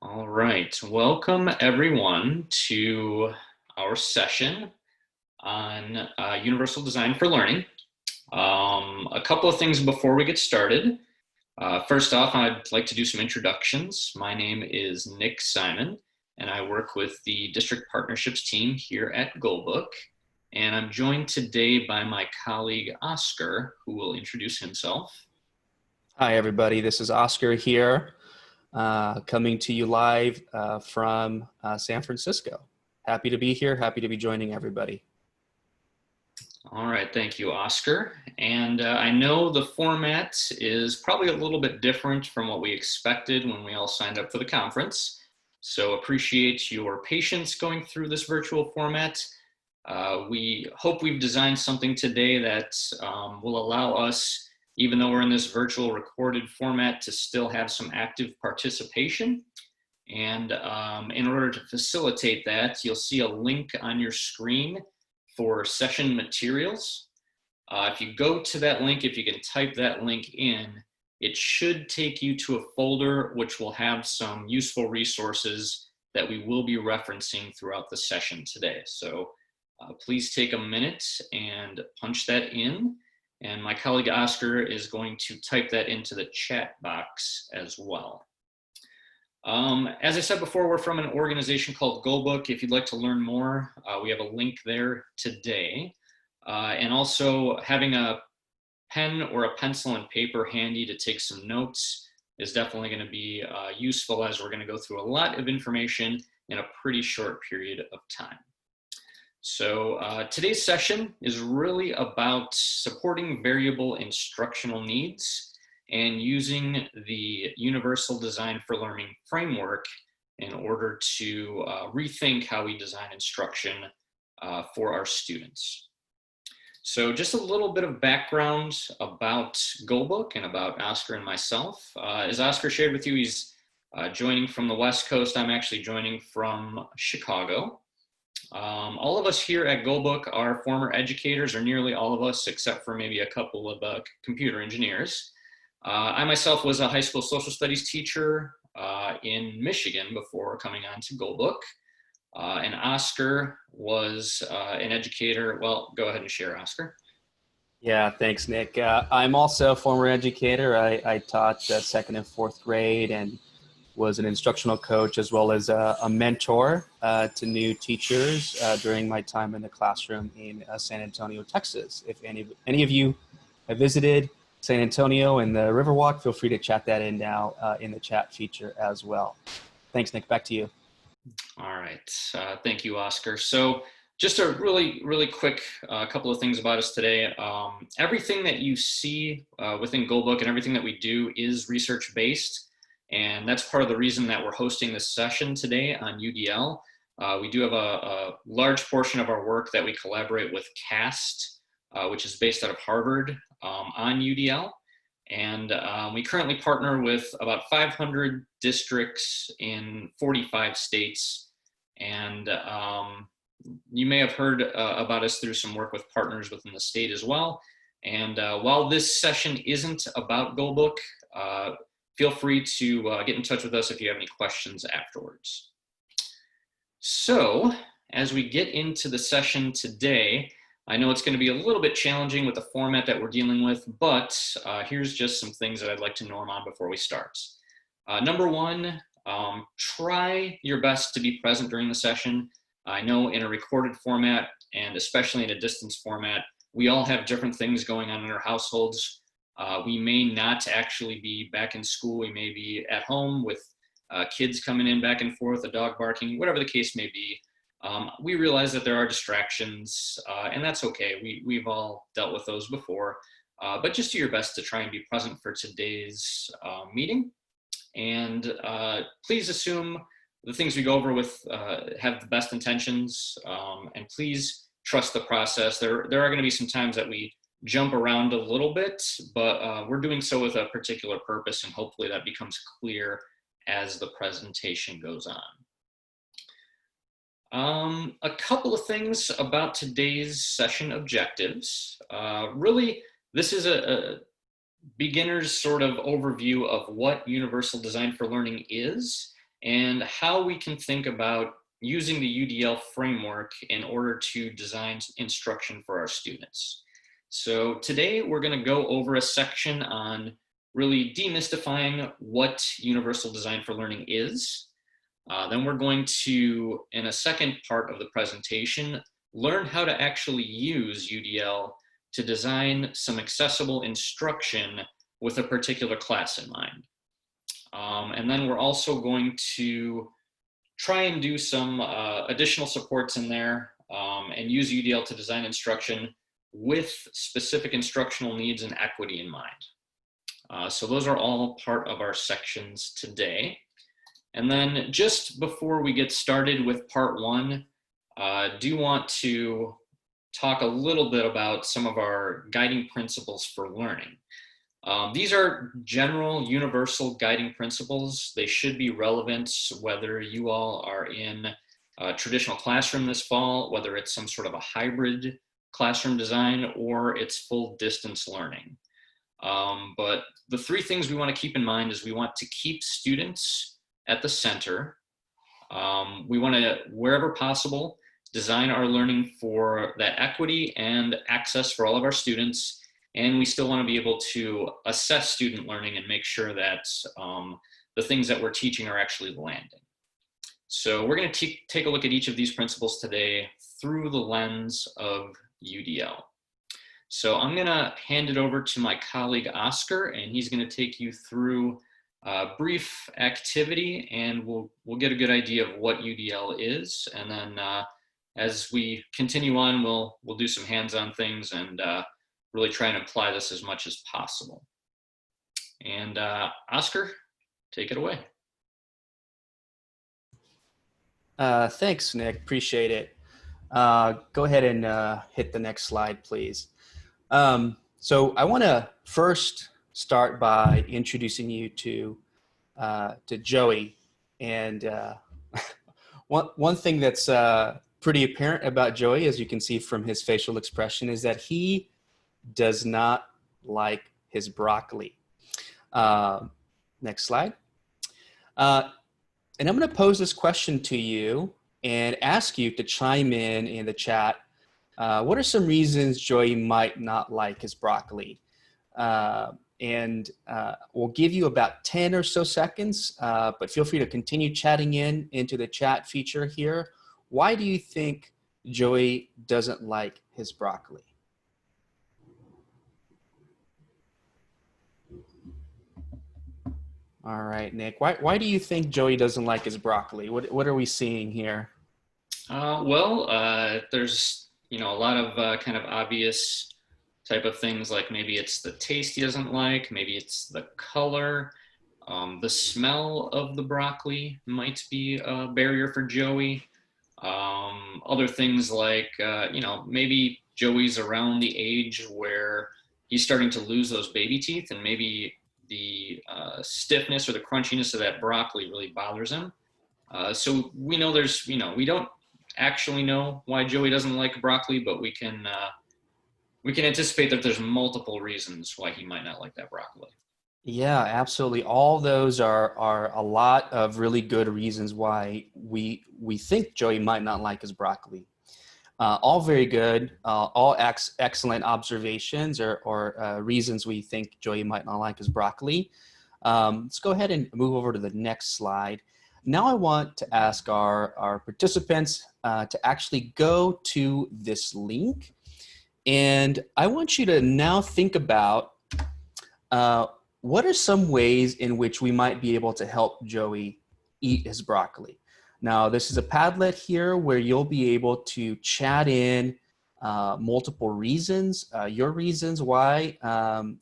All right, welcome everyone to our session on Universal Design for Learning. A couple of things before we get started. First off, I'd like to do some introductions. My name is Nick Simon, and I work with the District Partnerships team here at Goalbook. And I'm joined today by my colleague, Oscar, who will introduce himself. Hi, everybody. This is Oscar here, coming to you live from San Francisco. Happy to be here. Happy to be joining everybody. All right, thank you, Oscar. And I know the format is probably a little bit different from what we expected when we all signed up for the conference. So appreciate your patience going through this virtual format. We hope we've designed something today that will allow us, even though we're in this virtual recorded format, to still have some active participation. And in order to facilitate that, you'll see a link on your screen for session materials. If you go to that link, if you can type that link in, it should take you to a folder which will have some useful resources that we will be referencing throughout the session today. So please take a minute and punch that in. And my colleague Oscar is going to type that into the chat box as well. As I said before, we're from an organization called Goalbook. If you'd like to learn more, we have a link there today. And also having a pen or a pencil and paper handy to take some notes is definitely going to be useful, as we're going to go through a lot of information in a pretty short period of time. So today's session is really about supporting variable instructional needs and using the Universal Design for Learning framework in order to rethink how we design instruction for our students. So just a little bit of background about Goalbook and about Oscar and myself. As Oscar shared with you, he's joining from the West Coast. I'm actually joining from Chicago. All of us here at Goalbook are former educators, or nearly all of us, except for maybe a couple of computer engineers. I myself was a high school social studies teacher in Michigan before coming on to Goalbook. And Oscar was an educator. Well, go ahead and share, Oscar. Yeah, thanks, Nick. I'm also a former educator. I taught second and fourth grade and was an instructional coach, as well as a mentor to new teachers during my time in the classroom in San Antonio, Texas. If any of you have visited San Antonio and the Riverwalk, feel free to chat that in now in the chat feature as well. Thanks, Nick. Back to you. All right. Thank you, Oscar. So just a really quick couple of things about us today. Everything that you see within Goalbook and everything that we do is research-based. And that's part of the reason that we're hosting this session today on UDL. We do have a large portion of our work that we collaborate with CAST, which is based out of Harvard, on UDL. And we currently partner with about 500 districts in 45 states. And you may have heard about us through some work with partners within the state as well. And while this session isn't about Goalbook, feel free to get in touch with us if you have any questions afterwards. So as we get into the session today, I know it's going to be a little bit challenging with the format that we're dealing with, but here's just some things that I'd like to norm on before we start. Number one, try your best to be present during the session. I know in a recorded format, and especially in a distance format, we all have different things going on in our households. We may not actually be back in school. We may be at home with kids coming in back and forth, a dog barking, whatever the case may be. We realize that there are distractions, and that's okay. We've all dealt with those before, but just do your best to try and be present for today's meeting. And please assume the things we go over with have the best intentions, and please trust the process. There are going to be some times that we jump around a little bit, but we're doing so with a particular purpose, and hopefully that becomes clear as the presentation goes on. A couple of things about today's session objectives. Really, this is a beginner's sort of overview of what Universal Design for Learning is and how we can think about using the UDL framework in order to design instruction for our students. So today we're going to go over a section on really demystifying what Universal Design for Learning is. Then we're going to, in a second part of the presentation, learn how to actually use UDL to design some accessible instruction with a particular class in mind. And then we're also going to try and do some additional supports in there and use UDL to design instruction with specific instructional needs and equity in mind. So those are all part of our sections today. And then just before we get started with part one, I do want to talk a little bit about some of our guiding principles for learning. These are general universal guiding principles. They should be relevant whether you all are in a traditional classroom this fall, whether it's some sort of a hybrid classroom design, or it's full distance learning. But the three things we want to keep in mind is we want to keep students at the center. We want to, wherever possible, design our learning for that equity and access for all of our students. And we still want to be able to assess student learning and make sure that the things that we're teaching are actually landing. So we're going to take a look at each of these principles today through the lens of UDL. So I'm going to hand it over to my colleague Oscar, and he's going to take you through a brief activity, and we'll get a good idea of what UDL is. And then as we continue on, we'll do some hands-on things and really try and apply this as much as possible. And Oscar, take it away. Thanks, Nick. Appreciate it. Go ahead and hit the next slide, please. So I want to first start by introducing you to Joey. And one thing that's pretty apparent about Joey, as you can see from his facial expression, is that he does not like his broccoli. Next slide. And I'm going to pose this question to you and ask you to chime in the chat. What are some reasons Joey might not like his broccoli? And we'll give you about 10 or so seconds, but feel free to continue chatting into the chat feature here. Why do you think Joey doesn't like his broccoli? All right, Nick, why do you think Joey doesn't like his broccoli? What are we seeing here? There's a lot of kind of obvious type of things, like maybe it's the taste he doesn't like, maybe it's the color, the smell of the broccoli might be a barrier for Joey. Other things like, maybe Joey's around the age where he's starting to lose those baby teeth, and maybe the stiffness or the crunchiness of that broccoli really bothers him. So we know we don't actually know why Joey doesn't like broccoli, but we can anticipate that there's multiple reasons why he might not like that broccoli. Yeah, absolutely. All those are a lot of really good reasons why we think Joey might not like his broccoli. All very good, all excellent observations or reasons we think Joey might not like his broccoli. Let's go ahead and move over to the next slide. Now I want to ask our participants to actually go to this link. And I want you to now think about what are some ways in which we might be able to help Joey eat his broccoli. Now, this is a Padlet here where you'll be able to chat in multiple reasons, your reasons why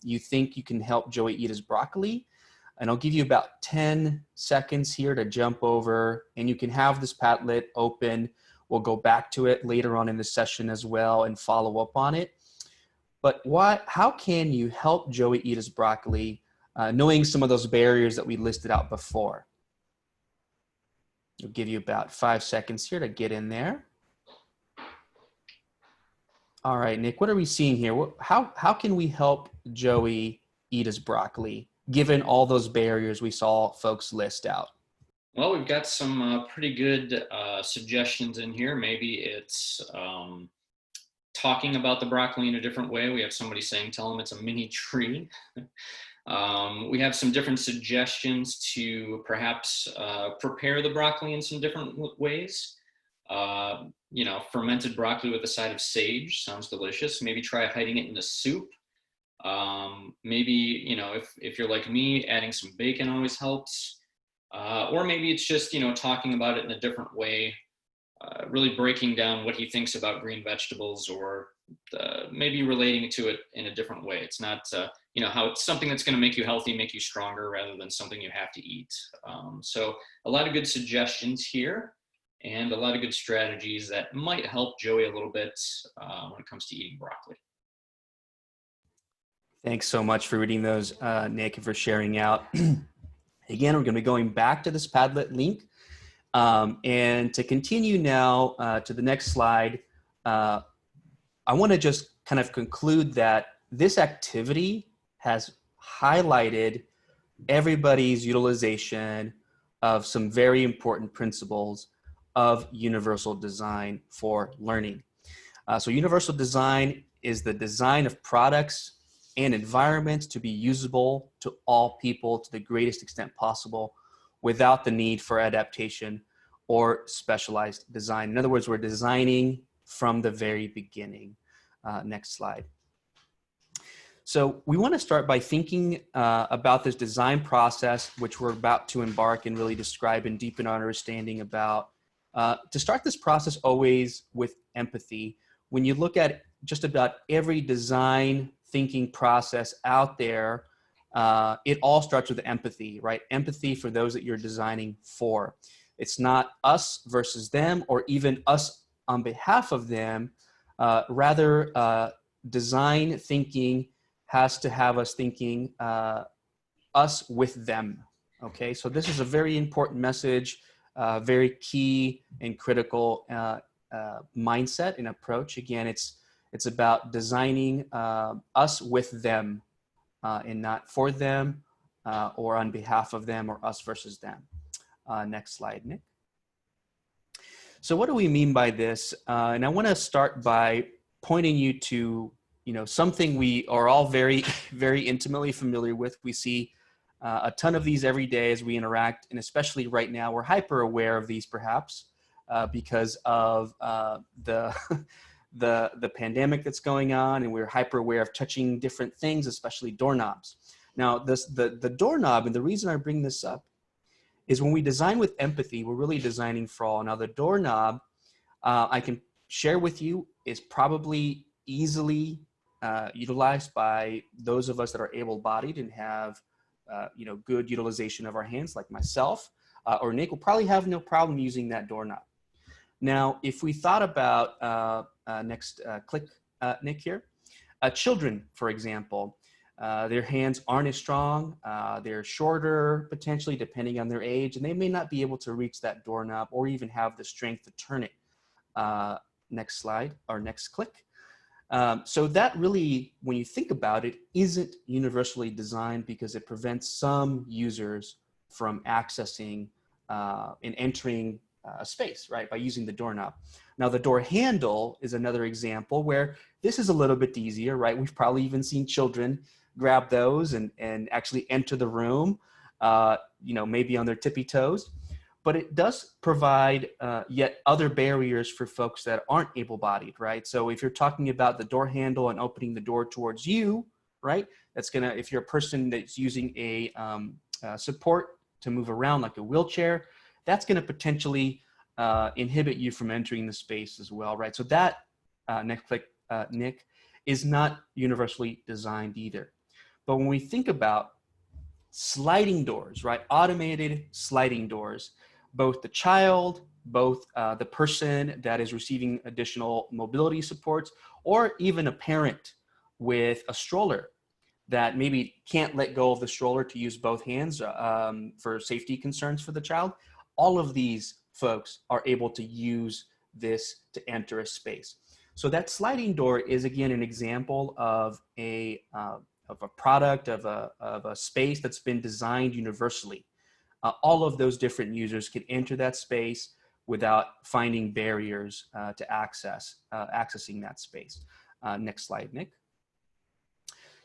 you think you can help Joey eat his broccoli. And I'll give you about 10 seconds here to jump over, and you can have this Padlet open. We'll go back to it later on in the session as well and follow up on it. But how can you help Joey eat his broccoli, knowing some of those barriers that we listed out before? I'll give you about 5 seconds here to get in there. All right, Nick, what are we seeing here? How can we help Joey eat his broccoli, given all those barriers we saw folks list out? Well, we've got some pretty good suggestions in here. Maybe it's talking about the broccoli in a different way. We have somebody saying, tell them it's a mini tree. We have some different suggestions to perhaps prepare the broccoli in some different ways. Fermented broccoli with a side of sage sounds delicious. Maybe try hiding it in a soup. Maybe, if you're like me, adding some bacon always helps. Or maybe it's just, talking about it in a different way, really breaking down what he thinks about green vegetables, or maybe relating to it in a different way. It's not, how it's something that's going to make you healthy, make you stronger, rather than something you have to eat. So a lot of good suggestions here, and a lot of good strategies that might help Joey a little bit when it comes to eating broccoli. Thanks so much for reading those, Nick, and for sharing out. Again, we're going to be going back to this Padlet link. And to continue now to the next slide, I want to just kind of conclude that this activity has highlighted everybody's utilization of some very important principles of universal design for learning. So universal design is the design of products and environments to be usable to all people to the greatest extent possible without the need for adaptation or specialized design. In other words, we're designing from the very beginning. Next slide. So we want to start by thinking about this design process, which we're about to embark and really describe and deepen our understanding about. To start this process always with empathy. When you look at just about every design thinking process out there, it all starts with empathy, right? Empathy for those that you're designing for. It's not us versus them, or even us on behalf of them. Rather, design thinking has to have us thinking us with them. Okay, so this is a very important message, very key and critical mindset and approach. Again, it's about designing us with them and not for them or on behalf of them, or us versus them. Next slide, Nick. So what do we mean by this? And I want to start by pointing you to something we are all very, very intimately familiar with. We see a ton of these every day as we interact, and especially right now, we're hyper aware of these perhaps because of the the pandemic that's going on, and we're hyper aware of touching different things, especially doorknobs. Now, the doorknob, and the reason I bring this up is when we design with empathy, we're really designing for all. Now, the doorknob, I can share with you, is probably easily utilized by those of us that are able-bodied and have good utilization of our hands, like myself, or Nick will probably have no problem using that doorknob. Now, if we thought about, next click, Nick, here, children, for example, their hands aren't as strong, they're shorter potentially depending on their age, and they may not be able to reach that doorknob or even have the strength to turn it. Next slide, or next click. So that really, when you think about it, isn't universally designed because it prevents some users from accessing and entering a space, right, by using the doorknob. Now, the door handle is another example where this is a little bit easier, right? We've probably even seen children grab those and actually enter the room, maybe on their tippy toes. But it does provide yet other barriers for folks that aren't able-bodied, right? So if you're talking about the door handle and opening the door towards you, right, that's gonna, if you're a person that's using a support to move around like a wheelchair, that's gonna potentially inhibit you from entering the space as well, right? So that, next click, Nick, is not universally designed either. But when we think about sliding doors, right, automated sliding doors, both the child, both the person that is receiving additional mobility supports, or even a parent with a stroller that maybe can't let go of the stroller to use both hands for safety concerns for the child, all of these folks are able to use this to enter a space. So that sliding door is, again, an example of a product, of a space that's been designed universally. all of those different users can enter that space without finding barriers to accessing that space. Next slide, Nick.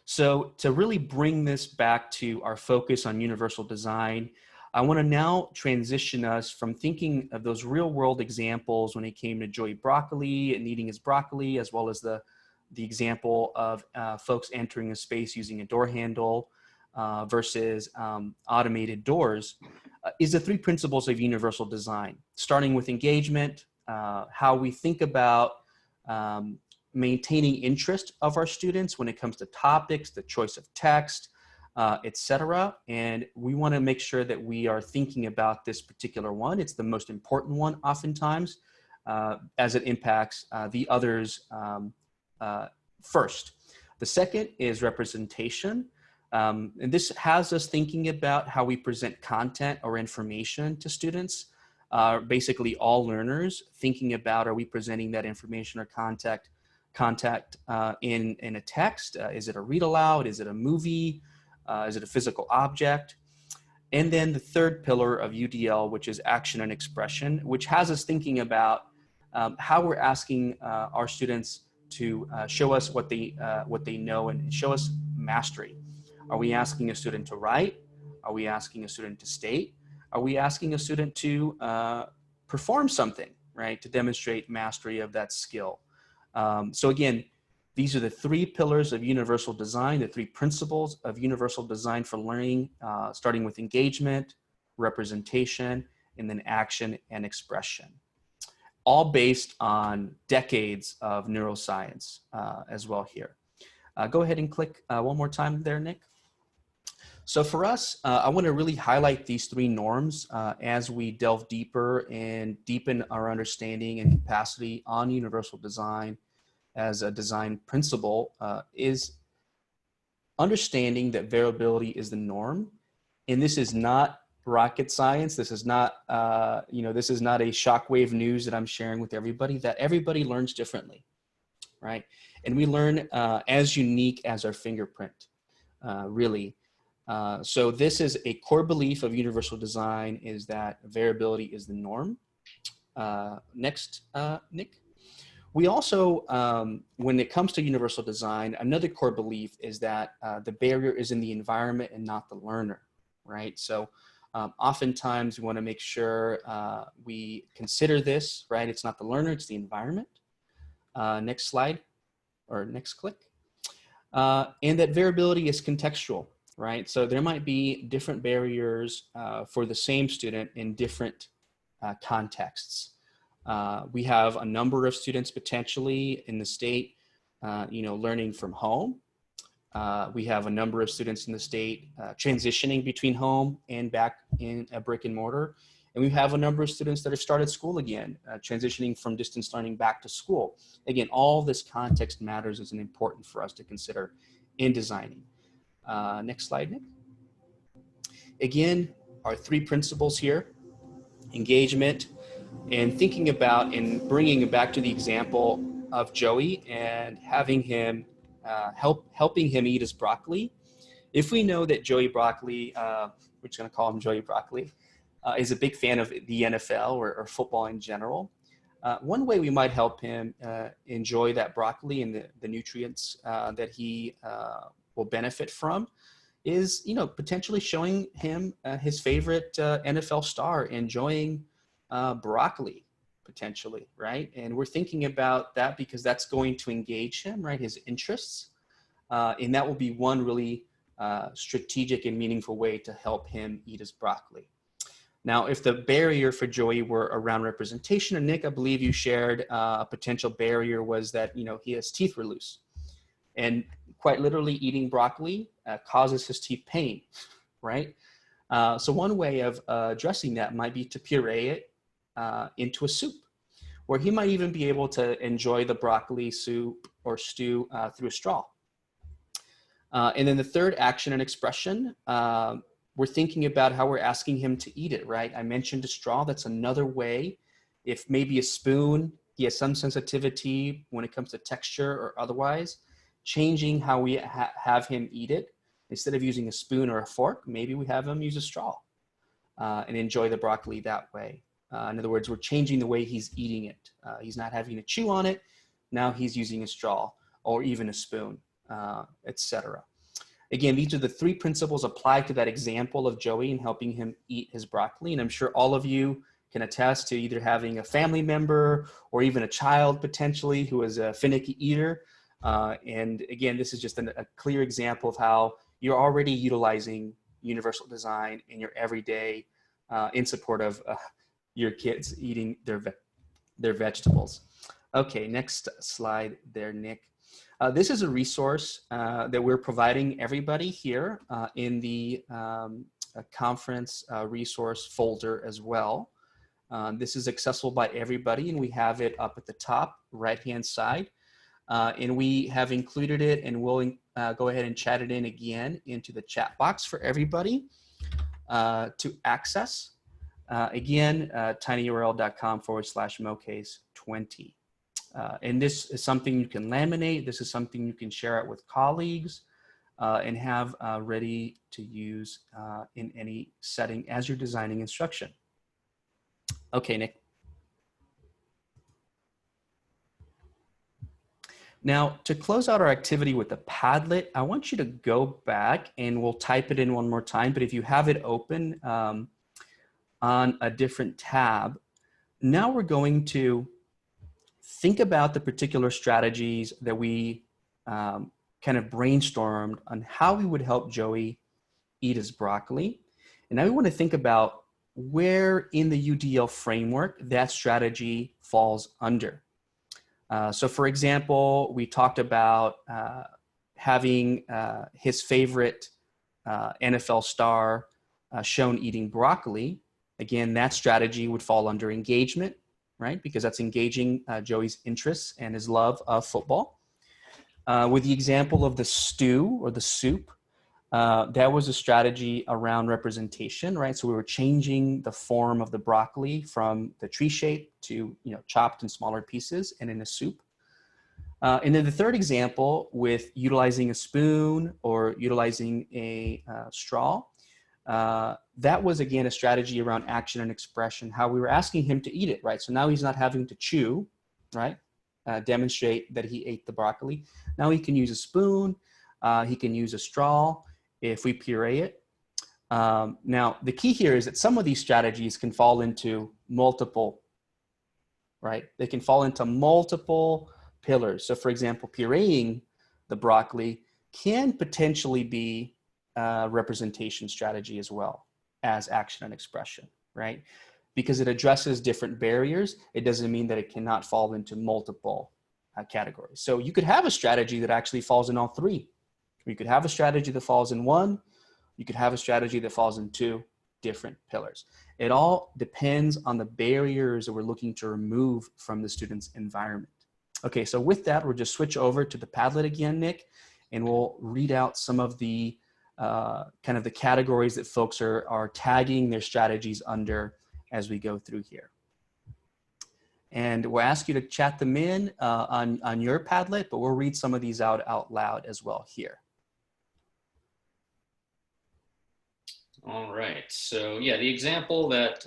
So to really bring this back to our focus on universal design, I want to now transition us from thinking of those real world examples when it came to Joey Broccoli and eating his broccoli, as well as the example of folks entering a space using a door handle versus automated doors, is the three principles of universal design, starting with engagement, how we think about maintaining interest of our students when it comes to topics, the choice of text, etc. And we want to make sure that we are thinking about this particular one. It's the most important one oftentimes as it impacts the others first. The second is representation. And this has us thinking about how we present content or information to students. Basically all learners thinking about, are we presenting that information or content in a text? Is it a read aloud? Is it a movie? Is it a physical object? And then the third pillar of UDL, which is action and expression, which has us thinking about how we're asking our students to show us what they know and show us mastery. Are we asking a student to write? Are we asking a student to state? Are we asking a student to perform something, right, to demonstrate mastery of that skill? So again, these are the three pillars of universal design, the three principles of universal design for learning, starting with engagement, representation, and then action and expression, all based on decades of neuroscience as well here. Go ahead and click one more time there, Nick. So for us, I want to really highlight these three norms as we delve deeper and deepen our understanding and capacity on universal design as a design principle, is understanding that variability is the norm. And this is not rocket science. This is not, this is not a shockwave news that I'm sharing with everybody, that everybody learns differently, right? And we learn as unique as our fingerprint, really. So this is a core belief of universal design, is that variability is the norm. Next, Nick. We also, when it comes to universal design, another core belief is that the barrier is in the environment and not the learner, right? So oftentimes we want to make sure we consider this, right? It's not the learner, it's the environment. Next slide, or next click. And that variability is contextual, right? So there might be different barriers for the same student in different contexts. We have a number of students potentially in the state, learning from home. We have a number of students in the state transitioning between home and back in a brick and mortar. And we have a number of students that have started school again, transitioning from distance learning back to school. Again, all this context matters, is important for us to consider in designing. Next slide, Nick. Again, our three principles here: engagement, and thinking about and bringing it back to the example of Joey and having him helping him eat his broccoli. If we know that Joey Broccoli, we're just going to call him Joey Broccoli, is a big fan of the NFL or football in general, one way we might help him enjoy that broccoli and the nutrients that he will benefit from is, potentially showing him his favorite NFL star enjoying broccoli, potentially, right? And we're thinking about that because that's going to engage him, right? His interests. And that will be one really strategic and meaningful way to help him eat his broccoli. Now, if the barrier for Joey were around representation, and Nick, I believe you shared a potential barrier was that, his teeth were loose. And quite literally eating broccoli causes his teeth pain, right? So one way of addressing that might be to puree it into a soup, where he might even be able to enjoy the broccoli soup or stew through a straw. And then the third, action and expression, we're thinking about how we're asking him to eat it, right? I mentioned a straw. That's another way. If maybe a spoon, he has some sensitivity when it comes to texture or otherwise, changing how we have him eat it. Instead of using a spoon or a fork, maybe we have him use a straw. and enjoy the broccoli that way. In other words, we're changing the way he's eating it. He's not having to chew on it. Now he's using a straw or even a spoon, etc. Again, these are the three principles applied to that example of Joey and helping him eat his broccoli. And I'm sure all of you can attest to either having a family member or even a child potentially who is a finicky eater. And again, this is just a clear example of how you're already utilizing universal design in your everyday in support of your kids eating their vegetables. Okay, next slide there, Nick. This is a resource that we're providing everybody here in the conference resource folder as well. This is accessible by everybody, and we have it up at the top right-hand side. And we have included it, and we'll go ahead and chat it in again into the chat box for everybody to access. Again, tinyurl.com/mocase20. And this is something you can laminate. This is something you can share out with colleagues and have ready to use in any setting as you're designing instruction. Okay, Nick. Now, to close out our activity with the Padlet, I want you to go back and we'll type it in one more time. But if you have it open on a different tab, now we're going to think about the particular strategies that we kind of brainstormed on how we would help Joey eat his broccoli. And now we want to think about where in the UDL framework that strategy falls under. So for example, we talked about having his favorite NFL star shown eating broccoli. Again, that strategy would fall under engagement, right? Because that's engaging Joey's interests and his love of football. With the example of the stew or the soup, that was a strategy around representation, right? So we were changing the form of the broccoli from the tree shape to, chopped in smaller pieces and in a soup. And then the third example with utilizing a spoon or utilizing a straw, that was again a strategy around action and expression, how we were asking him to eat it, right? So now he's not having to chew, right? Demonstrate that he ate the broccoli. Now he can use a spoon, he can use a straw if we puree it. Now the key here is that some of these strategies can fall into multiple, right? They can fall into multiple pillars. So for example, pureeing the broccoli can potentially be a representation strategy as well as action and expression, right? Because it addresses different barriers, it doesn't mean that it cannot fall into multiple categories. So you could have a strategy that actually falls in all three. You could have a strategy that falls in one, you could have a strategy that falls in two different pillars. It all depends on the barriers that we're looking to remove from the student's environment. Okay, so with that, we'll just switch over to the Padlet again, Nick, and we'll read out some of the kind of the categories that folks are tagging their strategies under as we go through here. And we'll ask you to chat them in on your Padlet, but we'll read some of these out loud as well here. All right, so yeah, the example that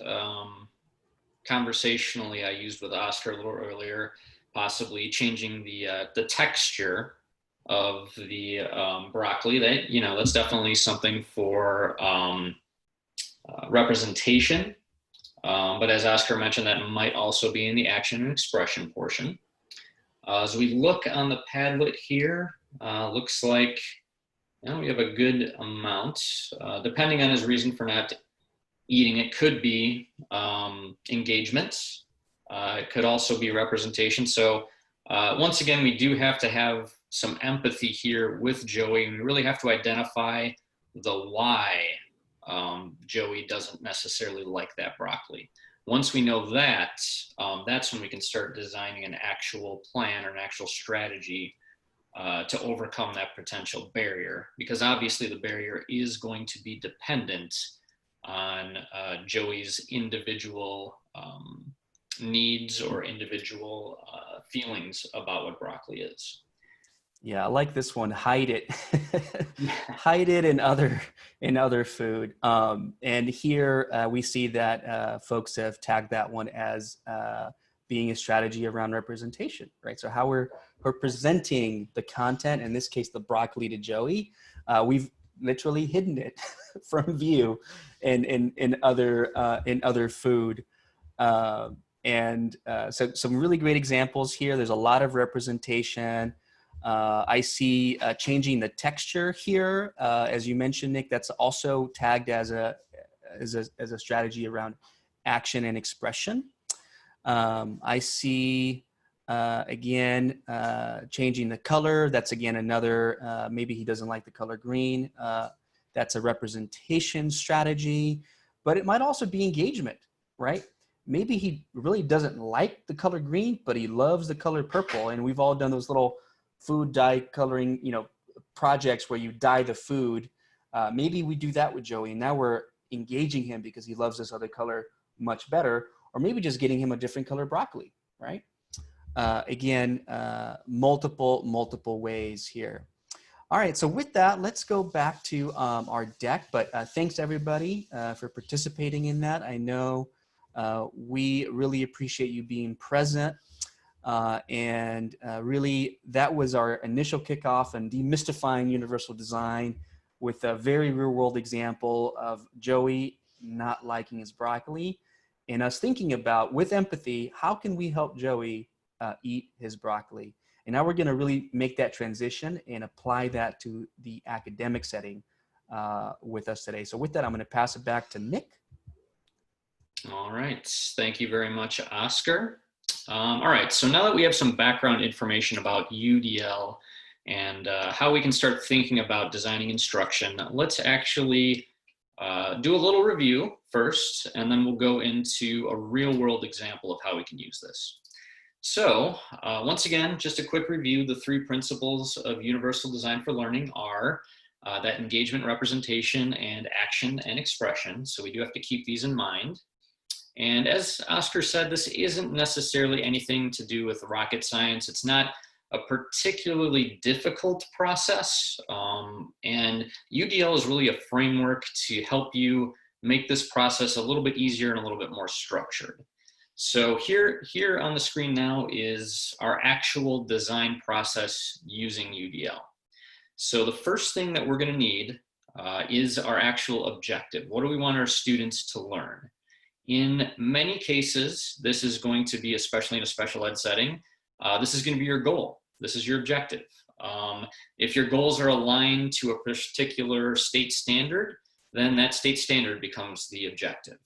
conversationally I used with Oscar a little earlier, possibly changing the texture of the broccoli, that's definitely something for representation. But as Oscar mentioned, that might also be in the action and expression portion. As we look on the Padlet here, looks like we have a good amount. Depending on his reason for not eating, it could be engagement. It could also be representation. So once again, we do have to have some empathy here with Joey, and we really have to identify the why Joey doesn't necessarily like that broccoli. Once we know that, that's when we can start designing an actual plan or an actual strategy to overcome that potential barrier, because obviously the barrier is going to be dependent on Joey's individual needs or individual feelings about what broccoli is. Yeah, I like this one. Hide it, hide it in other food. And here we see that folks have tagged that one as being a strategy around representation, right? So how we're presenting the content, in this case, the broccoli to Joey, we've literally hidden it from view in other food. So some really great examples here. There's a lot of representation. I see changing the texture here, as you mentioned, Nick. That's also tagged as a strategy around action and expression. I see again changing the color. That's again another. Maybe he doesn't like the color green. That's a representation strategy, but it might also be engagement, right? Maybe he really doesn't like the color green, but he loves the color purple. And we've all done those little food dye coloring, projects where you dye the food. Maybe we do that with Joey, and now we're engaging him because he loves this other color much better, or maybe just getting him a different color broccoli, right? Again, multiple ways here. All right, so with that, let's go back to our deck. But thanks everybody for participating in that. I know we really appreciate you being present. And really, that was our initial kickoff and demystifying universal design with a very real world example of Joey not liking his broccoli and us thinking about, with empathy, how can we help Joey eat his broccoli? And now we're going to really make that transition and apply that to the academic setting with us today. So with that, I'm going to pass it back to Nick. All right. Thank you very much, Oscar. All right. So now that we have some background information about UDL and how we can start thinking about designing instruction, let's actually do a little review first, and then we'll go into a real world example of how we can use this. So once again, just a quick review. The three principles of universal design for learning are that engagement, representation, and action and expression. So we do have to keep these in mind. And as Oscar said, this isn't necessarily anything to do with rocket science. It's not a particularly difficult process. And UDL is really a framework to help you make this process a little bit easier and a little bit more structured. So here on the screen now is our actual design process using UDL. So the first thing that we're going to need is our actual objective. What do we want our students to learn? In many cases, this is going to be, especially in a special ed setting, this is going to be your goal. This is your objective. If your goals are aligned to a particular state standard, then that state standard becomes the objective.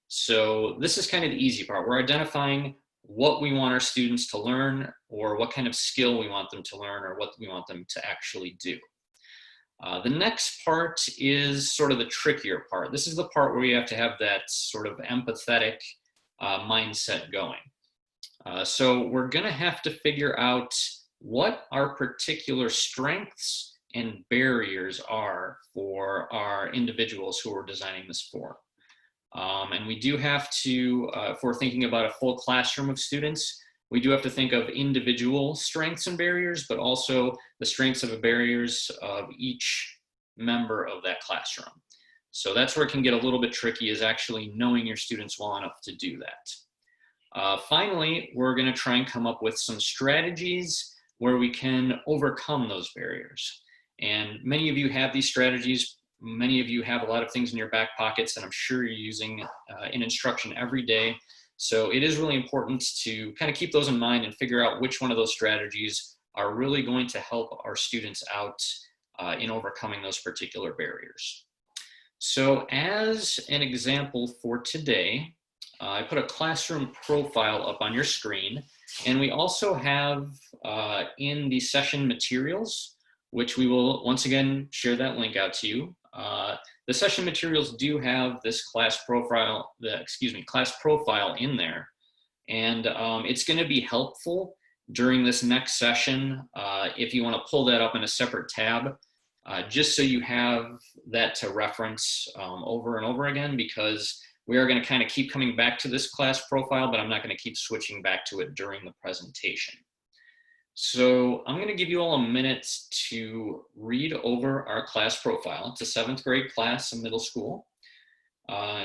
So this is kind of the easy part. We're identifying what we want our students to learn, or what kind of skill we want them to learn, or what we want them to actually do. The next part is sort of the trickier part. This is the part where you have to have that sort of empathetic mindset going. So we're going to have to figure out what our particular strengths and barriers are for our individuals who we're designing this for. And we do have to, if we're thinking about a full classroom of students, we do have to think of individual strengths and barriers, but also the strengths and barriers of each member of that classroom. So that's where it can get a little bit tricky, is actually knowing your students well enough to do that. Finally, we're going to try and come up with some strategies where we can overcome those barriers. And many of you have these strategies. Many of you have a lot of things in your back pockets, and I'm sure you're using in instruction every day. So it is really important to kind of keep those in mind and figure out which one of those strategies are really going to help our students out in overcoming those particular barriers. So as an example for today, I put a classroom profile up on your screen, and we also have in the session materials, which we will once again share that link out to you. The session materials do have this class profile in there, and it's going to be helpful during this next session if you want to pull that up in a separate tab, just so you have that to reference over and over again, because we are going to kind of keep coming back to this class profile, but I'm not going to keep switching back to it during the presentation. So I'm going to give you all a minute to read over our class profile. It's a seventh grade class in middle school.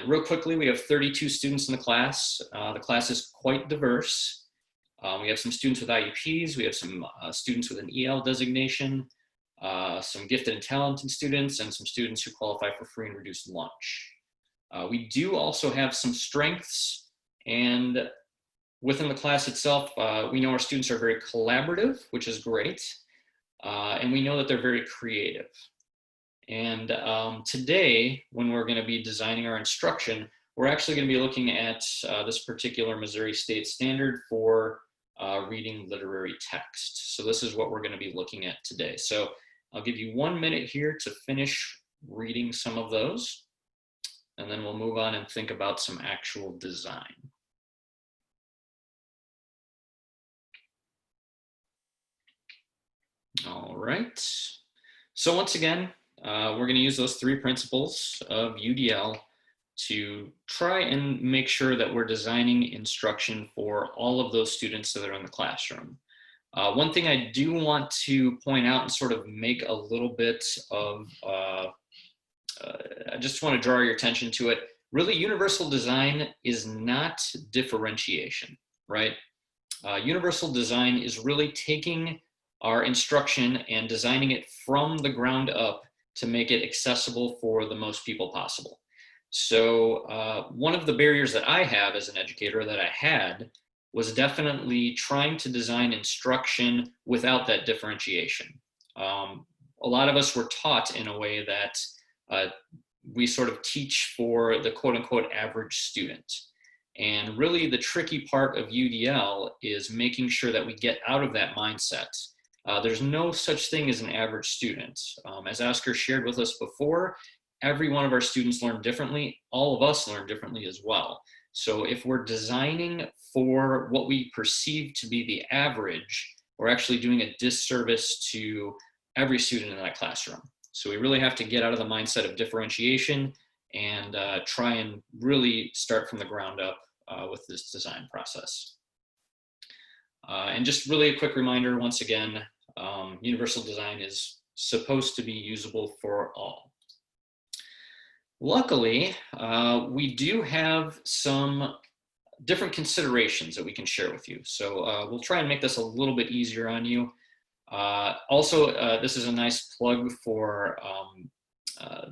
Real quickly, we have 32 students in the class. The class is quite diverse. We have some students with IEPs. We have some students with an EL designation, some gifted and talented students, and some students who qualify for free and reduced lunch. We do also have some strengths, and within the class itself, we know our students are very collaborative, which is great, and we know that they're very creative. And today, when we're going to be designing our instruction, we're actually going to be looking at this particular Missouri State Standard for reading literary text. So this is what we're going to be looking at today. So I'll give you 1 minute here to finish reading some of those, and then we'll move on and think about some actual design. All right. So once again, we're going to use those 3 principles of UDL to try and make sure that we're designing instruction for all of those students that are in the classroom. One thing I do want to point out and sort of make a little bit of, I just want to draw your attention to it. Really, universal design is not differentiation, right? Universal design is really taking our instruction and designing it from the ground up to make it accessible for the most people possible. So one of the barriers that I have as an educator that I had was definitely trying to design instruction without that differentiation. A lot of us were taught in a way that we sort of teach for the quote unquote average student. And really the tricky part of UDL is making sure that we get out of that mindset. There's no such thing as an average student. As Oscar shared with us before, every one of our students learn differently. All of us learn differently as well. So if we're designing for what we perceive to be the average, we're actually doing a disservice to every student in that classroom. So we really have to get out of the mindset of differentiation and try and really start from the ground up with this design process. And just really a quick reminder, once again, universal design is supposed to be usable for all. Luckily, we do have some different considerations that we can share with you. So we'll try and make this a little bit easier on you. This is a nice plug for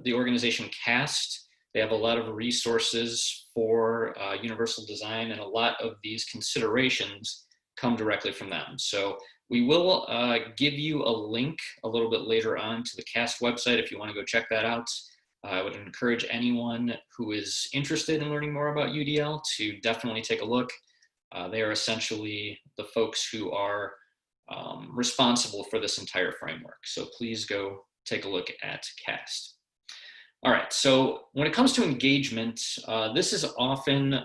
the organization CAST. They have a lot of resources for universal design, and a lot of these considerations come directly from them. So we will give you a link a little bit later on to the CAST website if you want to go check that out. I would encourage anyone who is interested in learning more about UDL to definitely take a look. They are essentially the folks who are responsible for this entire framework. So please go take a look at CAST. All right, so when it comes to engagement, this is often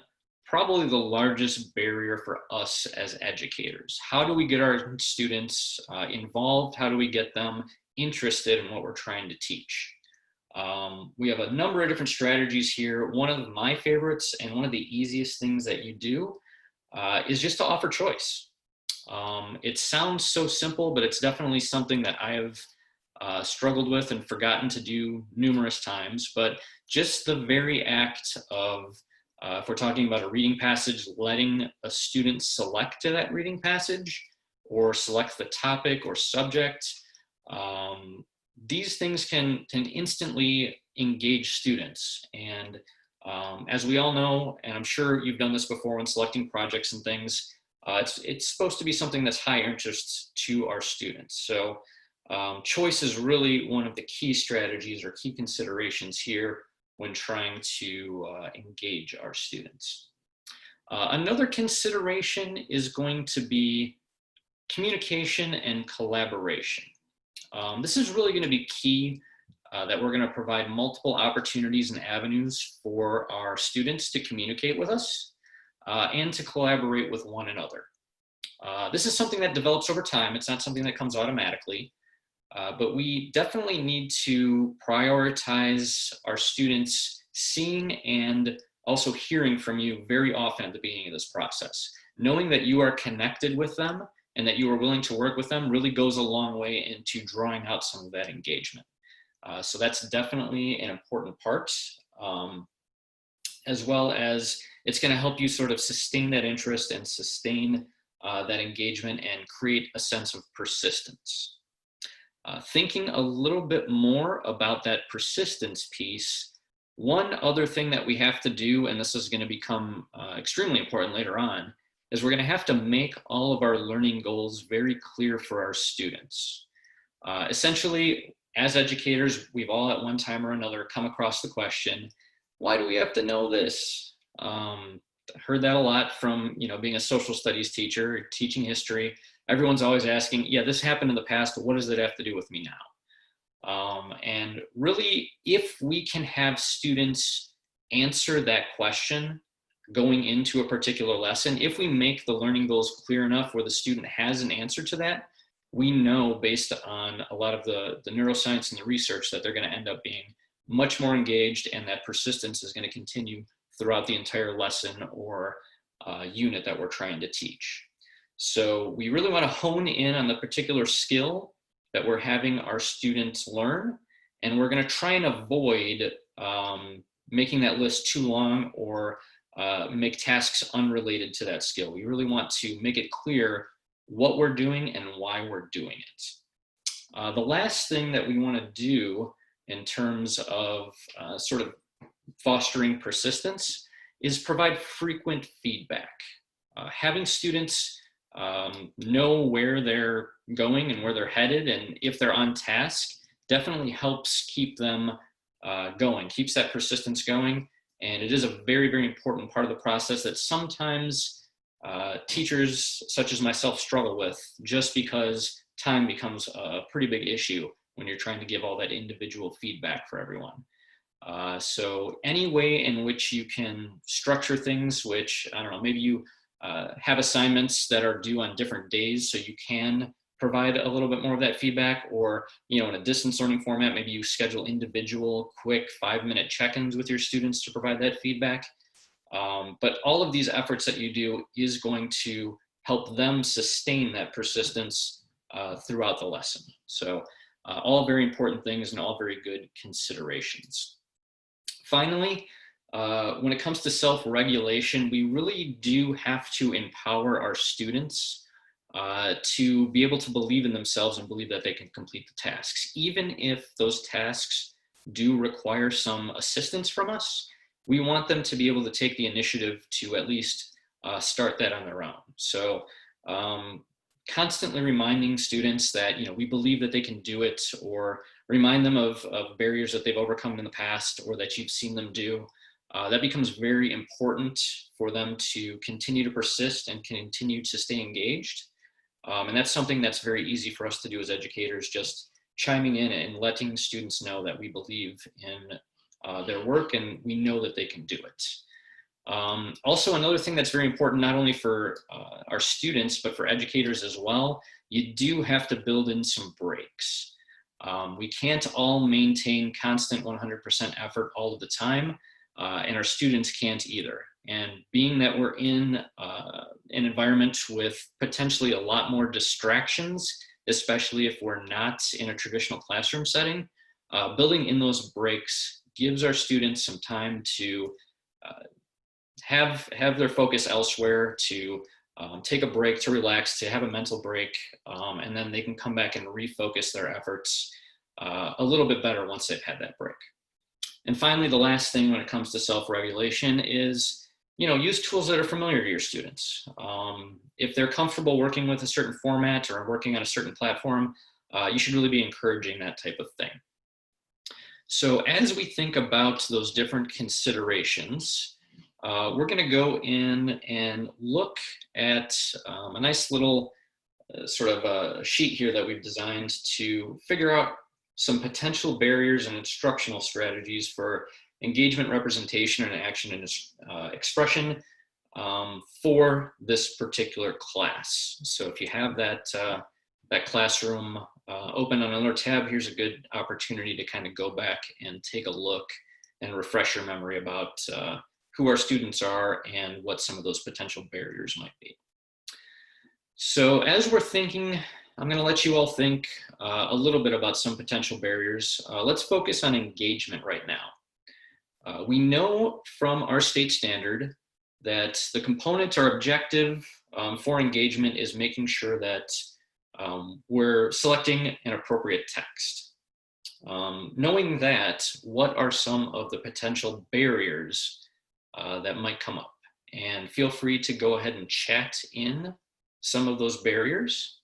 probably the largest barrier for us as educators. How do we get our students involved? How do we get them interested in what we're trying to teach? We have a number of different strategies here. One of my favorites and one of the easiest things that you do is just to offer choice. It sounds so simple, but it's definitely something that I have struggled with and forgotten to do numerous times. But just the very act of, if we're talking about a reading passage, letting a student select to that reading passage or select the topic or subject, these things can instantly engage students. And as we all know, and I'm sure you've done this before when selecting projects and things, it's supposed to be something that's high interest to our students. So choice is really one of the key strategies or key considerations here when trying to engage our students. Another consideration is going to be communication and collaboration. This is really going to be key, that we're going to provide multiple opportunities and avenues for our students to communicate with us and to collaborate with one another. This is something that develops over time. It's not something that comes automatically, but we definitely need to prioritize our students seeing and also hearing from you very often at the beginning of this process. Knowing that you are connected with them and that you are willing to work with them really goes a long way into drawing out some of that engagement. So that's definitely an important part, as well as it's going to help you sort of sustain that interest and sustain that engagement and create a sense of persistence. Thinking a little bit more about that persistence piece, one other thing that we have to do, and this is going to become extremely important later on, is we're going to have to make all of our learning goals very clear for our students. Essentially, as educators, we've all at one time or another come across the question, why do we have to know this? Heard that a lot from, being a social studies teacher, teaching history. Everyone's always asking, yeah, this happened in the past, what does it have to do with me now? And really, if we can have students answer that question going into a particular lesson, if we make the learning goals clear enough where the student has an answer to that, we know based on a lot of the neuroscience and the research that they're going to end up being much more engaged, and that persistence is going to continue throughout the entire lesson or unit that we're trying to teach. So we really want to hone in on the particular skill that we're having our students learn, and we're going to try and avoid making that list too long or make tasks unrelated to that skill. We really want to make it clear what we're doing and why we're doing it. The last thing that we want to do in terms of sort of fostering persistence is provide frequent feedback. Having students know where they're going and where they're headed, and if they're on task, definitely helps keep them going, keeps that persistence going. And it is a very, very important part of the process that sometimes teachers such as myself struggle with, just because time becomes a pretty big issue when you're trying to give all that individual feedback for everyone. So any way in which you can structure things, which, I don't know, maybe you have assignments that are due on different days so you can provide a little bit more of that feedback, or, in a distance learning format, maybe you schedule individual quick 5-minute check-ins with your students to provide that feedback. But all of these efforts that you do is going to help them sustain that persistence throughout the lesson. So all very important things and all very good considerations. Finally, when it comes to self-regulation, we really do have to empower our students to be able to believe in themselves and believe that they can complete the tasks. Even if those tasks do require some assistance from us, we want them to be able to take the initiative to at least start that on their own. So constantly reminding students that, we believe that they can do it, or remind them of barriers that they've overcome in the past or that you've seen them do. That becomes very important for them to continue to persist and continue to stay engaged. And that's something that's very easy for us to do as educators, just chiming in and letting students know that we believe in their work and we know that they can do it. Also, another thing that's very important, not only for our students, but for educators as well, you do have to build in some breaks. We can't all maintain constant 100% effort all of the time, and our students can't either. And being that we're in an environment with potentially a lot more distractions, especially if we're not in a traditional classroom setting, building in those breaks gives our students some time to have their focus elsewhere, to take a break, to relax, to have a mental break, and then they can come back and refocus their efforts a little bit better once they've had that break. And finally, the last thing when it comes to self-regulation is, use tools that are familiar to your students. If they're comfortable working with a certain format or working on a certain platform, you should really be encouraging that type of thing. So as we think about those different considerations, we're going to go in and look at a nice little sort of a sheet here that we've designed to figure out some potential barriers and instructional strategies for engagement, representation, and action and expression for this particular class. So if you have that classroom open on another tab, here's a good opportunity to kind of go back and take a look and refresh your memory about who our students are and what some of those potential barriers might be. So as we're thinking, I'm going to let you all think a little bit about some potential barriers. Let's focus on engagement right now. We know from our state standard that the component or objective for engagement is making sure that we're selecting an appropriate text. Knowing that, what are some of the potential barriers that might come up? And feel free to go ahead and chat in some of those barriers.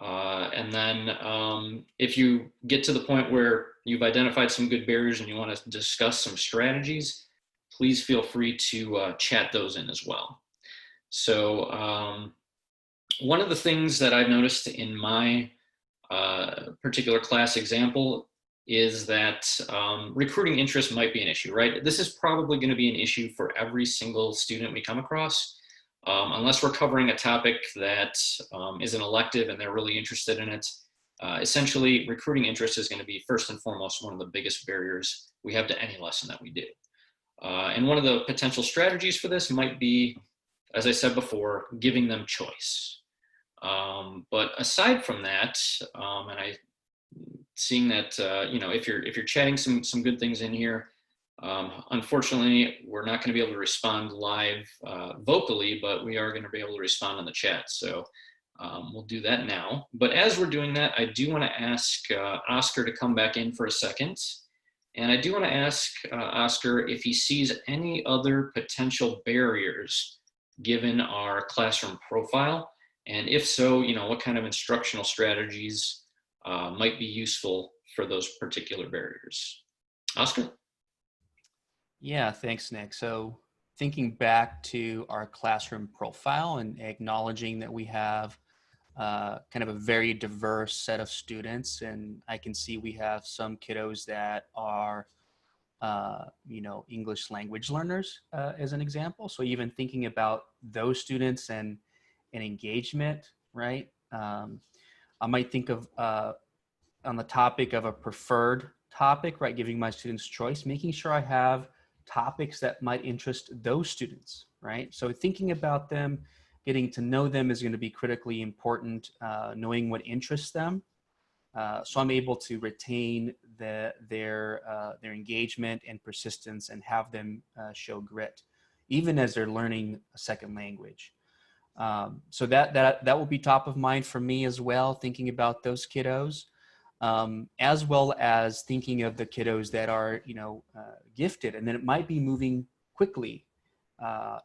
And then if you get to the point where you've identified some good barriers and you want to discuss some strategies, please feel free to chat those in as well. So one of the things that I've noticed in my particular class example is that recruiting interest might be an issue, right? This is probably going to be an issue for every single student we come across. Unless we're covering a topic that is an elective and they're really interested in it. Essentially, recruiting interest is going to be first and foremost one of the biggest barriers we have to any lesson that we do. And one of the potential strategies for this might be, as I said before, giving them choice. But aside from that, seeing that if you're chatting some good things in here, unfortunately, we're not going to be able to respond live vocally, but we are going to be able to respond in the chat. So we'll do that now. But as we're doing that, I do want to ask Oscar to come back in for a second. And I do want to ask Oscar if he sees any other potential barriers given our classroom profile. And if so, what kind of instructional strategies might be useful for those particular barriers. Oscar? Yeah, thanks, Nick. So thinking back to our classroom profile and acknowledging that we have kind of a very diverse set of students, and I can see we have some kiddos that are, English language learners, as an example. So even thinking about those students and engagement, right? I might think of on the topic of a preferred topic, right? Giving my students choice, making sure I have topics that might interest those students, right? So thinking about them, getting to know them is going to be critically important, knowing what interests them. So I'm able to retain their engagement and persistence and have them show grit, even as they're learning a second language. So that will be top of mind for me as well, thinking about those kiddos. As well as thinking of the kiddos that are, gifted, and then it might be moving quickly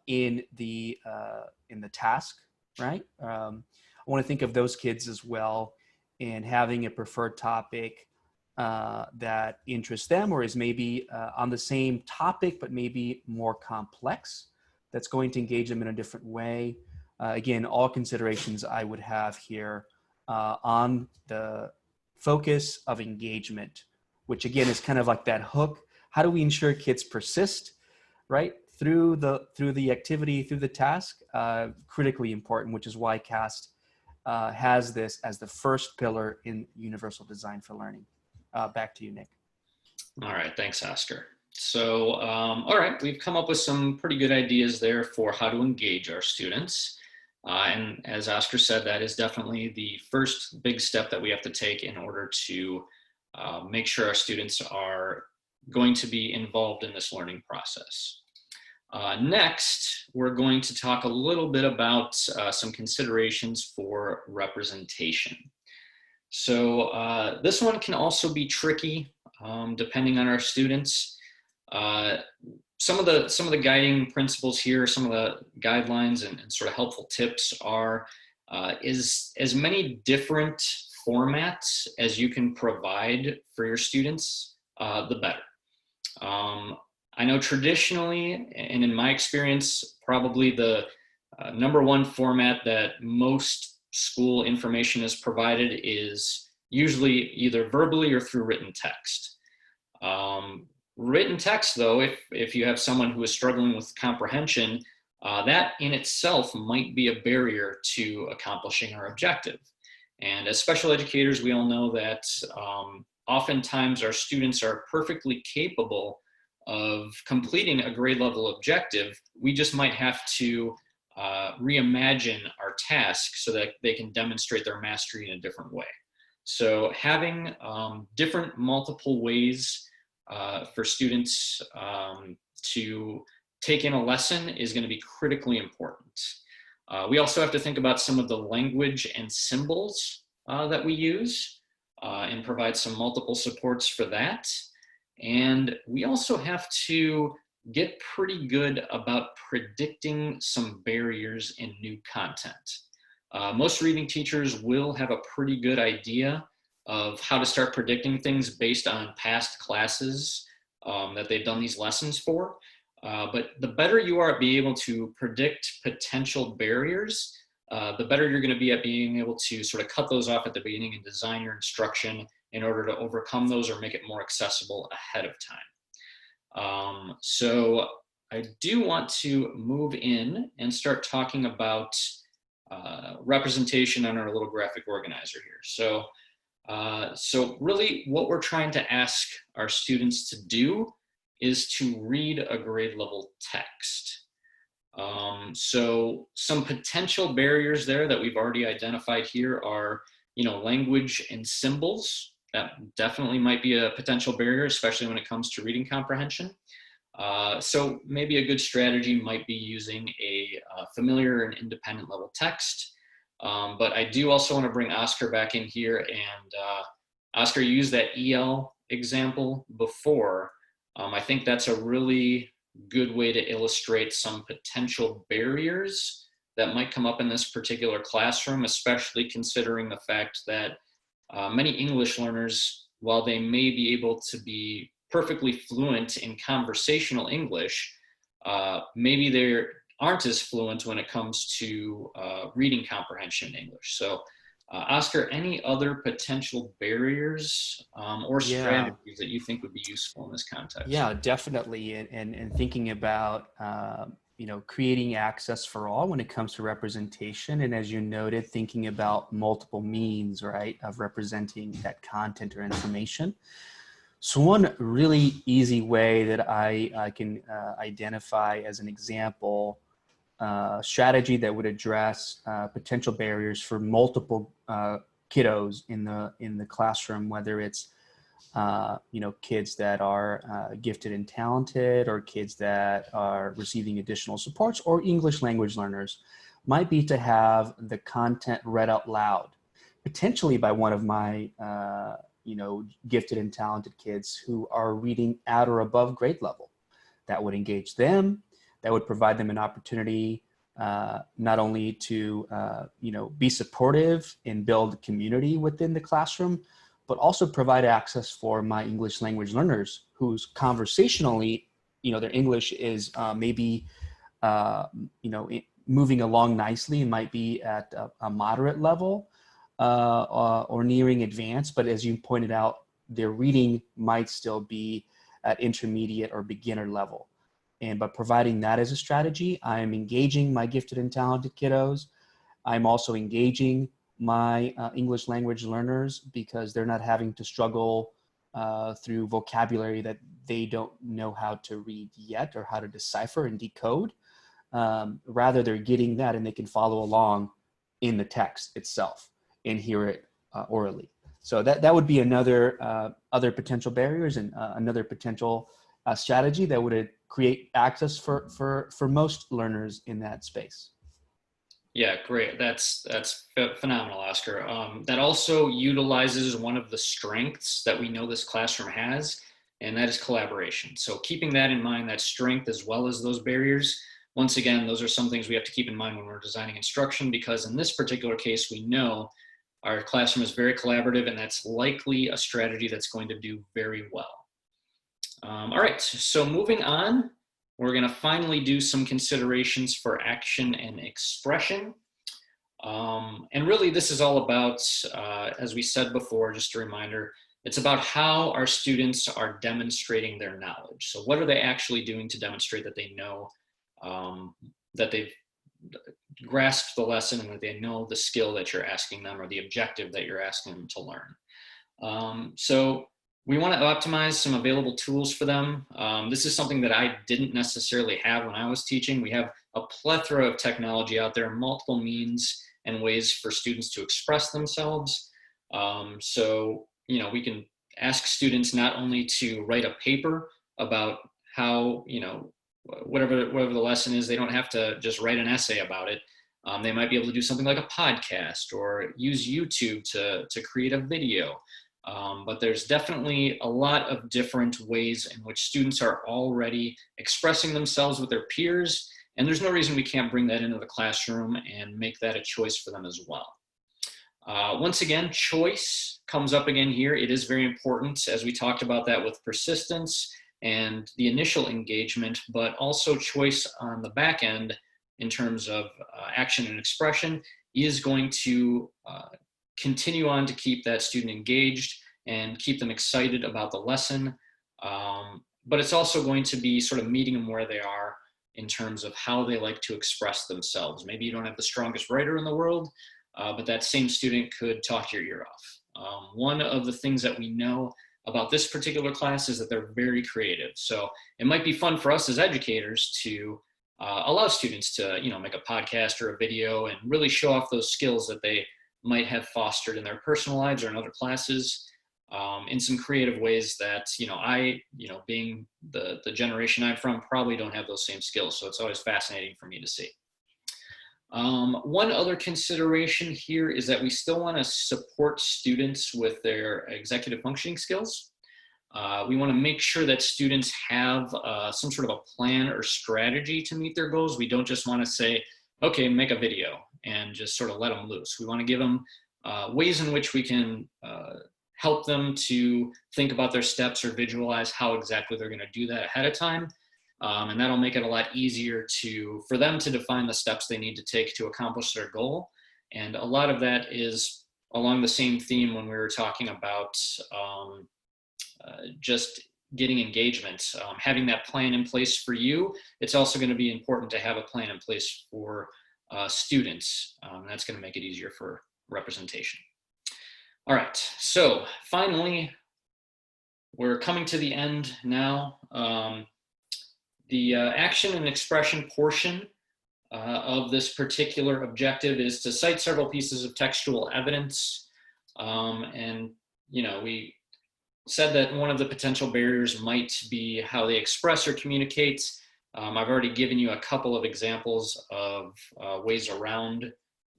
in the task, right? I want to think of those kids as well, and having a preferred topic that interests them, or is maybe on the same topic but maybe more complex, that's going to engage them in a different way. Again, all considerations I would have here on the focus of engagement, which again is kind of like that hook. How do we ensure kids persist, right? Through the activity, through the task, critically important, which is why CAST has this as the first pillar in universal design for learning. Back to you, Nick. All right, thanks, Oscar. So, all right, we've come up with some pretty good ideas there for how to engage our students. And as Oscar said, that is definitely the first big step that we have to take in order to make sure our students are going to be involved in this learning process. Next, we're going to talk a little bit about some considerations for representation. So this one can also be tricky depending on our students. Some of the guiding principles here, some of the guidelines and sort of helpful tips are is as many different formats as you can provide for your students, the better. I know traditionally, and in my experience, probably the number one format that most school information is provided is usually either verbally or through written text. Written text, though, if you have someone who is struggling with comprehension, that in itself might be a barrier to accomplishing our objective. And as special educators, we all know that oftentimes our students are perfectly capable of completing a grade level objective. We just might have to reimagine our task so that they can demonstrate their mastery in a different way. So having different multiple ways for students to take in a lesson is going to be critically important. We also have to think about some of the language and symbols that we use and provide some multiple supports for that. And we also have to get pretty good about predicting some barriers in new content. Most reading teachers will have a pretty good idea of how to start predicting things based on past classes that they've done these lessons for. But the better you are at being able to predict potential barriers, the better you're going to be at being able to sort of cut those off at the beginning and design your instruction in order to overcome those or make it more accessible ahead of time. So I do want to move in and start talking about representation on our little graphic organizer here. So really what we're trying to ask our students to do is to read a grade level text. So some potential barriers there that we've already identified here are, language and symbols. That definitely might be a potential barrier, especially when it comes to reading comprehension. So maybe a good strategy might be using a familiar and independent level text. But I do also want to bring Oscar back in here, and Oscar used that EL example before. I think that's a really good way to illustrate some potential barriers that might come up in this particular classroom, especially considering the fact that many English learners, while they may be able to be perfectly fluent in conversational English, maybe they aren't as fluent when it comes to reading comprehension in English. So Oscar, any other potential barriers or Yeah. strategies that you think would be useful in this context? Yeah, definitely. And thinking about, creating access for all when it comes to representation. And as you noted, thinking about multiple means, right, of representing that content or information. So one really easy way that I can identify as an example strategy that would address potential barriers for multiple kiddos in the classroom, whether it's kids that are gifted and talented, or kids that are receiving additional supports, or English language learners, might be to have the content read out loud, potentially by one of my gifted and talented kids who are reading at or above grade level. That would engage them. That would provide them an opportunity not only to be supportive and build community within the classroom, but also provide access for my English language learners whose conversationally, their English is maybe moving along nicely and might be at a moderate level or nearing advanced. But as you pointed out, their reading might still be at intermediate or beginner level. And by providing that as a strategy, I'm engaging my gifted and talented kiddos. I'm also engaging my English language learners because they're not having to struggle through vocabulary that they don't know how to read yet or how to decipher and decode. Rather, they're getting that and they can follow along in the text itself and hear it orally. So that would be another other potential barriers and another potential strategy that would create access for most learners in that space. Yeah, great. That's phenomenal, Oscar. That also utilizes one of the strengths that we know this classroom has, and that is collaboration. So keeping that in mind, that strength as well as those barriers, once again, those are some things we have to keep in mind when we're designing instruction, because in this particular case, we know our classroom is very collaborative, and that's likely a strategy that's going to do very well. All right, so moving on, we're going to finally do some considerations for action and expression. And really, this is all about, as we said before, just a reminder, it's about how our students are demonstrating their knowledge. So what are they actually doing to demonstrate that they know, that they've grasped the lesson and that they know the skill that you're asking them or the objective that you're asking them to learn. So We want to optimize some available tools for them. This is something that I didn't necessarily have when I was teaching. We have a plethora of technology out there, multiple means and ways for students to express themselves. So, we can ask students not only to write a paper about how, whatever the lesson is, they don't have to just write an essay about it. They might be able to do something like a podcast or use YouTube to create a video. But there's definitely a lot of different ways in which students are already expressing themselves with their peers, and there's no reason we can't bring that into the classroom and make that a choice for them as well. Once again, choice comes up again here. It is very important, as we talked about that with persistence and the initial engagement, but also choice on the back end in terms of action and expression is going to continue on to keep that student engaged and keep them excited about the lesson. But it's also going to be sort of meeting them where they are in terms of how they like to express themselves. Maybe you don't have the strongest writer in the world, but that same student could talk your ear off. One of the things that we know about this particular class is that they're very creative. So it might be fun for us as educators to allow students to, make a podcast or a video and really show off those skills that they might have fostered in their personal lives or in other classes in some creative ways that, I, being the generation I'm from, probably don't have those same skills. So it's always fascinating for me to see. One other consideration here is that we still want to support students with their executive functioning skills. We want to make sure that students have some sort of a plan or strategy to meet their goals. We don't just want to say, okay, make a video and just sort of let them loose. We want to give them ways in which we can help them to think about their steps or visualize how exactly they're going to do that ahead of time. And that'll make it a lot easier for them to define the steps they need to take to accomplish their goal. And a lot of that is along the same theme when we were talking about just getting engagement, having that plan in place for you. It's also going to be important to have a plan in place for students. That's going to make it easier for representation. All right, so finally, we're coming to the end now. The action and expression portion of this particular objective is to cite several pieces of textual evidence. We said that one of the potential barriers might be how they express or communicate. I've already given you a couple of examples of ways around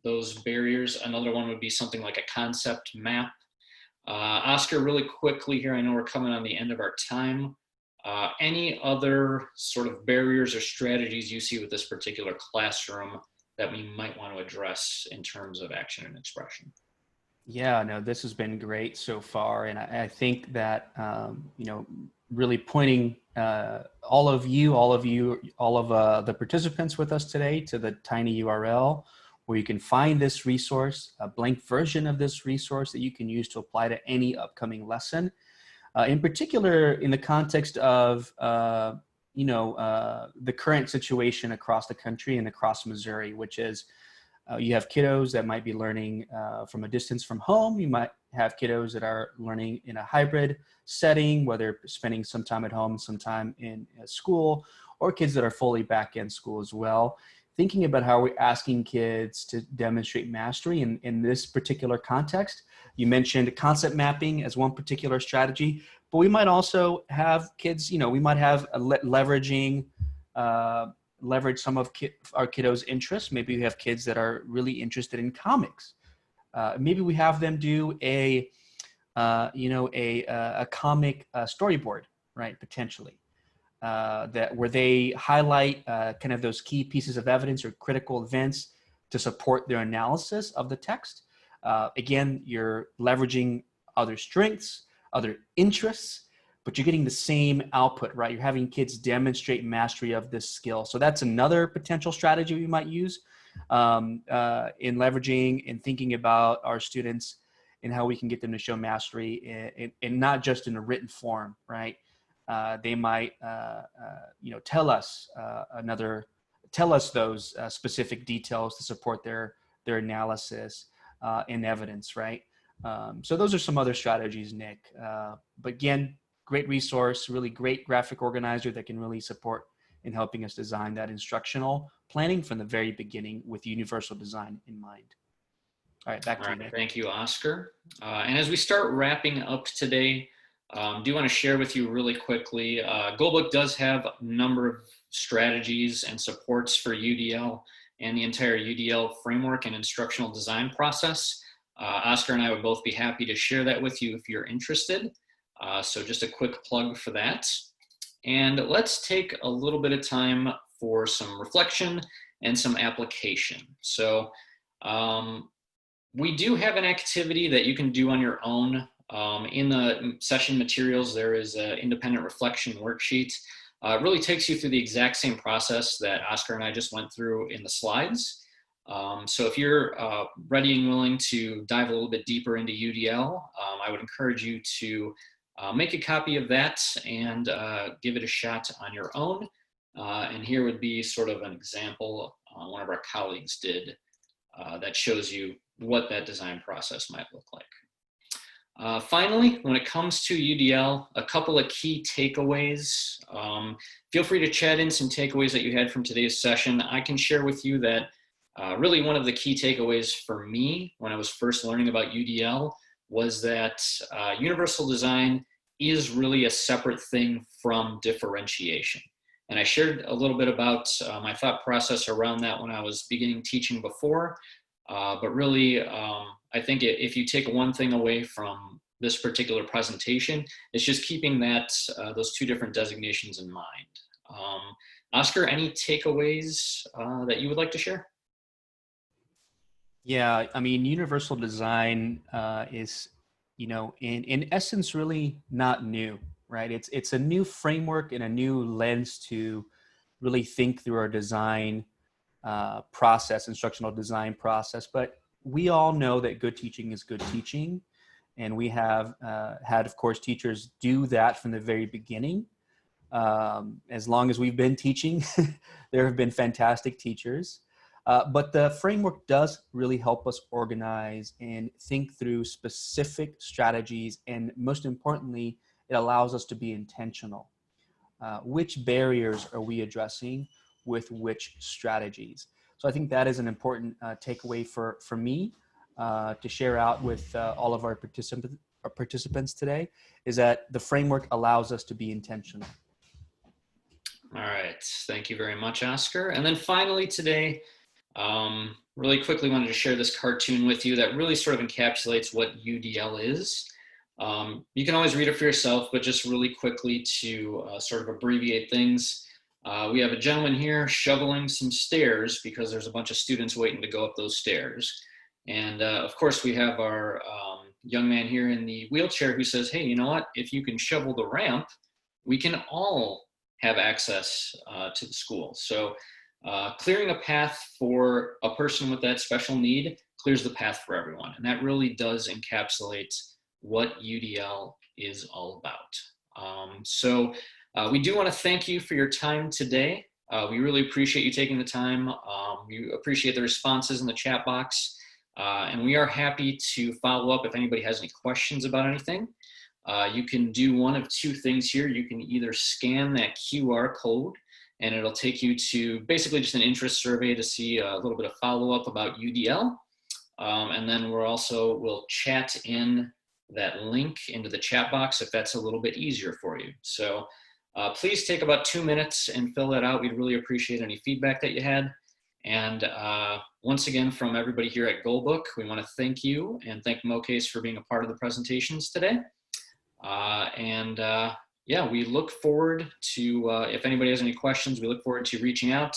those barriers. Another one would be something like a concept map. Oscar, really quickly here, I know we're coming on the end of our time. Any other sort of barriers or strategies you see with this particular classroom that we might want to address in terms of action and expression? Yeah, no, this has been great so far. And I think that, really pointing all of the participants with us today to the tiny URL where you can find this resource, a blank version of this resource that you can use to apply to any upcoming lesson. In particular, in the context of, the current situation across the country and across Missouri, which is you have kiddos that might be learning from a distance from home. You might have kiddos that are learning in a hybrid setting, whether spending some time at home, some time in school, or kids that are fully back in school as well. Thinking about how we're asking kids to demonstrate mastery in this particular context. You mentioned concept mapping as one particular strategy, but we might also have kids, we might have leverage some of our kiddos' interests. Maybe we have kids that are really interested in comics. Maybe we have them do a comic storyboard, right? Potentially. Where they highlight kind of those key pieces of evidence or critical events to support their analysis of the text. Again, you're leveraging other strengths, other interests, but you're getting the same output, right? You're having kids demonstrate mastery of this skill. So that's another potential strategy we might use in leveraging and thinking about our students and how we can get them to show mastery and not just in a written form, right? They might, tell us those specific details to support their analysis and evidence, right? So those are some other strategies, Nick. But again, great resource, really great graphic organizer that can really support in helping us design that instructional planning from the very beginning with universal design in mind. All right, back All to you, right, Nick. thank you, Oscar. And as we start wrapping up today, do you want to share with you really quickly, Goalbook does have a number of strategies and supports for UDL and the entire UDL framework and instructional design process. Oscar and I would both be happy to share that with you if you're interested. So just a quick plug for that. And let's take a little bit of time for some reflection and some application. So we do have an activity that you can do on your own. In the session materials, there is an independent reflection worksheet. It really takes you through the exact same process that Oscar and I just went through in the slides. So if you're ready and willing to dive a little bit deeper into UDL, I would encourage you to make a copy of that and give it a shot on your own. And here would be sort of an example one of our colleagues did that shows you what that design process might look like. Finally, when it comes to UDL, a couple of key takeaways. Feel free to chat in some takeaways that you had from today's session. I can share with you that really one of the key takeaways for me when I was first learning about UDL was that universal design is really a separate thing from differentiation. And I shared a little bit about my thought process around that when I was beginning teaching before. But really, I think if you take one thing away from this particular presentation, it's just keeping that those two different designations in mind. Oscar, any takeaways that you would like to share? Yeah, I mean, universal design is, in essence, really not new, right? It's a new framework and a new lens to really think through our design process, instructional design process. But we all know that good teaching is good teaching. And we have had, of course, teachers do that from the very beginning. As long as we've been teaching, there have been fantastic teachers. But the framework does really help us organize and think through specific strategies. And most importantly, it allows us to be intentional. Which barriers are we addressing with which strategies? So I think that is an important takeaway for me to share out with all of our participants today, is that the framework allows us to be intentional. All right, thank you very much, Oscar. And then finally today, really quickly wanted to share this cartoon with you that really sort of encapsulates what UDL is. You can always read it for yourself, but just really quickly to sort of abbreviate things. We have a gentleman here shoveling some stairs because there's a bunch of students waiting to go up those stairs. And of course, we have our young man here in the wheelchair who says, hey, you know what? If you can shovel the ramp, we can all have access to the school. So clearing a path for a person with that special need clears the path for everyone. And that really does encapsulate what UDL is all about. So we do want to thank you for your time today. We really appreciate you taking the time. We appreciate the responses in the chat box. And we are happy to follow up if anybody has any questions about anything. You can do one of two things here. You can either scan that QR code and it'll take you to basically just an interest survey to see a little bit of follow-up about UDL. And then we'll chat in that link into the chat box if that's a little bit easier for you. So please take about 2 minutes and fill that out. We'd really appreciate any feedback that you had. And once again, from everybody here at Goalbook, we want to thank you and thank Mocase for being a part of the presentations today. Yeah, we look forward to, if anybody has any questions, we look forward to reaching out.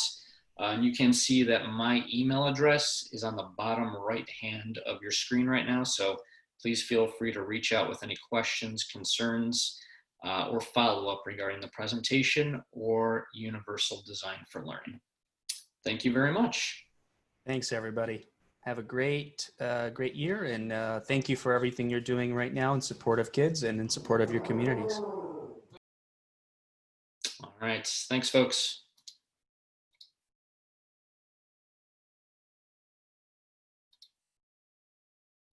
You can see that my email address is on the bottom right hand of your screen right now. So please feel free to reach out with any questions, concerns, or follow up regarding the presentation or Universal Design for Learning. Thank you very much. Thanks, everybody. Have a great year, and thank you for everything you're doing right now in support of kids and in support of your communities. All right. Thanks, folks.